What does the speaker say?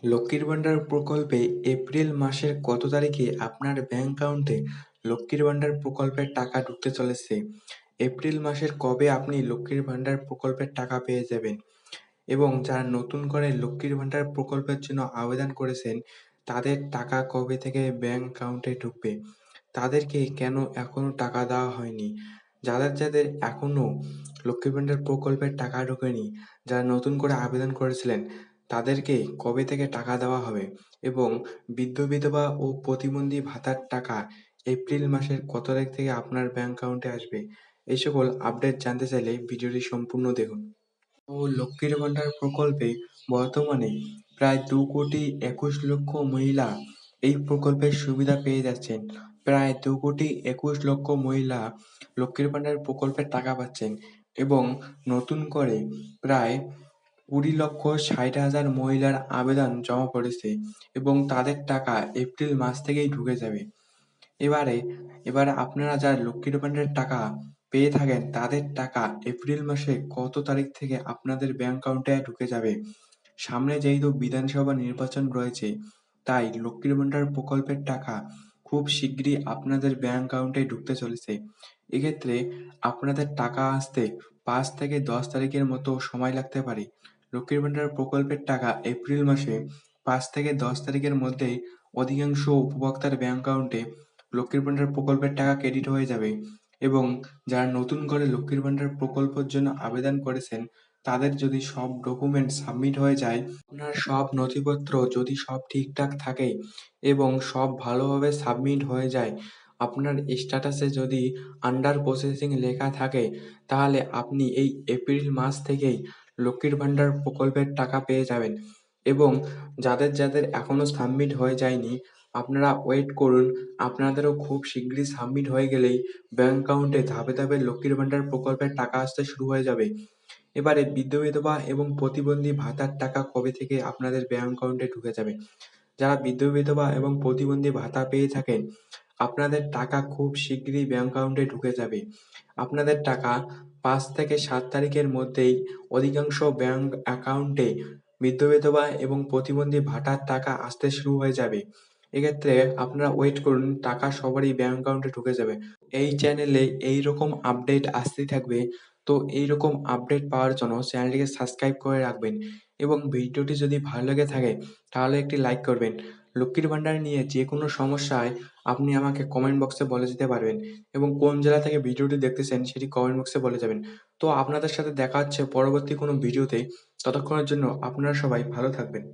লক্ষ্মীর ভান্ডার প্রকল্পে এপ্রিল মাসের কত তারিখে আপনার ব্যাংক অ্যাকাউন্টে লক্ষ্মীর ভান্ডার প্রকল্পের টাকা ঢুকতে চলেছে? এপ্রিল মাসের কবে আপনি লক্ষ্মীর ভান্ডার প্রকল্পের টাকা পেয়ে যাবেন? এবং যারা নতুন করে লক্ষ্মীর ভান্ডার প্রকল্পের জন্য আবেদন করেছেন, তাদের টাকা কবে থেকে ব্যাংক অ্যাকাউন্টে ঢুকবে? তাদেরকে কেন এখনো টাকা দেওয়া হয়নি? যাদের এখনো লক্ষ্মীর ভান্ডার প্রকল্পের টাকা ঢোকেনি, যারা নতুন করে আবেদন করেছিলেন, তাদেরকে কবে থেকে টাকা দেওয়া হবে? এবং বৃদ্ধ বিধবা ও প্রতিবন্ধী ভাতার টাকা এপ্রিল মাসের কত তারিখ থেকে আপনার ব্যাংক অ্যাকাউন্টে আসবে? এই সকল আপডেট জানতে চাইলে ভিডিওটি সম্পূর্ণ দেখুন। লক্ষ্মীর ভান্ডার প্রকল্পে বর্তমানে প্রায় 2,21,00,000 মহিলা এই প্রকল্পের সুবিধা পেয়ে যাচ্ছেন। প্রায় 2,21,00,000 মহিলা লক্ষ্মীর ভান্ডার প্রকল্পের টাকা পাচ্ছেন এবং নতুন করে প্রায় 20,60,000 মহিলার আবেদন জমা পড়েছে এবং তাদের টাকা এপ্রিল মাস থেকেই ঢুকে যাবে। এবারে এবারে আপনারা যারা লক্ষ্মীর ভান্ডারের টাকা পেয়ে থাকেন, তাদের টাকা এপ্রিল মাসে কত তারিখ থেকে আপনাদের ব্যাংক অ্যাকাউন্টে ঢুকে যাবে? সামনে যেহেতু বিধানসভা নির্বাচন রয়েছে, তাই লক্ষ্মীর ভান্ডার প্রকল্পের টাকা খুব শিগগিরই আপনাদের ব্যাংক অ্যাকাউন্টে ঢুকতে চলেছে। এক্ষেত্রে আপনাদের টাকা আসতে 5 থেকে 10 তারিখের মতো সময় লাগতে পারে। লক্ষ্মীর ভান্ডার প্রকল্পের টাকা এপ্রিল মাসে 5 থেকে 10 তারিখের মধ্যেই অধিকাংশ উপভোক্তার ব্যাংক অ্যাকাউন্টে লক্ষ্মীর ভান্ডার প্রকল্পের টাকা ক্রেডিট হয়ে যাবে এবং যারা নতুন করে লক্ষ্মীর ভান্ডার প্রকল্পের জন্য আবেদন করেছেন, তাদের যদি সব ডকুমেন্ট সাবমিট হয়ে যায়, আপনার সব নথিপত্র যদি সব ঠিকঠাক থাকে এবং সব ভালোভাবে সাবমিট হয়ে যায়, আপনার স্ট্যাটাসে যদি আন্ডার প্রসেসিং লেখা থাকে, তাহলে আপনি এই এপ্রিল মাস থেকেই লক্ষ্মীর ভান্ডার প্রকল্পের টাকা পেয়ে যাবেন এবং যাদের এখনো সাবমিট হয়ে যায়নি, আপনারা ওয়েট করুন। আপনাদেরও খুব শিগগিরই সাবমিট হয়ে গেলেই ব্যাংক অ্যাকাউন্টে ধাপে ধাপে লক্ষ্মীর ভান্ডার প্রকল্পের টাকা আসতে শুরু হয়ে যাবে। এবারে বৃদ্ধ বিধবা এবং প্রতিবন্ধী ভাতার টাকা কবে থেকে আপনাদের ব্যাংক অ্যাকাউন্টে ঢুকে যাবে? যারা বৃদ্ধ বিধবা এবং প্রতিবন্ধী ভাতা পেয়ে থাকেন, আপনাদের টাকা খুব শিগগিরই ব্যাংক অ্যাকাউন্টে ঢুকে যাবে। আপনাদের টাকা 5 থেকে 7 তারিখের মধ্যেই অধিকাংশ ব্যাংক অ্যাকাউন্টে বৃদ্ধ বিধবা এবং প্রতিবন্ধী ভাতার টাকা আসতে শুরু হয়ে যাবে। এক্ষেত্রে আপনারা ওয়েট করুন, টাকা সবারই ব্যাংক অ্যাকাউন্টে ঢুকে যাবে। এই চ্যানেলে এইরকম আপডেট আসতেই থাকবে। তো এইরকম আপডেট পাওয়ার জন্য চ্যানেলটিকে সাবস্ক্রাইব করে রাখবেন এবং ভিডিওটি যদি ভালো লেগে থাকে, তাহলে একটি লাইক করবেন। লক্ষ্মীর ভান্ডার নিয়ে যেকোনো সমস্যায় আপনি আমাকে কমেন্ট বক্সে বলে যেতে পারবেন এবং কোন জেলা থেকে ভিডিওটি দেখতেছেন সেটি কমেন্ট বক্সে বলে যাবেন। তো আপনাদের সাথে দেখা হচ্ছে পরবর্তী কোনো ভিডিওতে। ততক্ষণের জন্য আপনারা সবাই ভালো থাকবেন।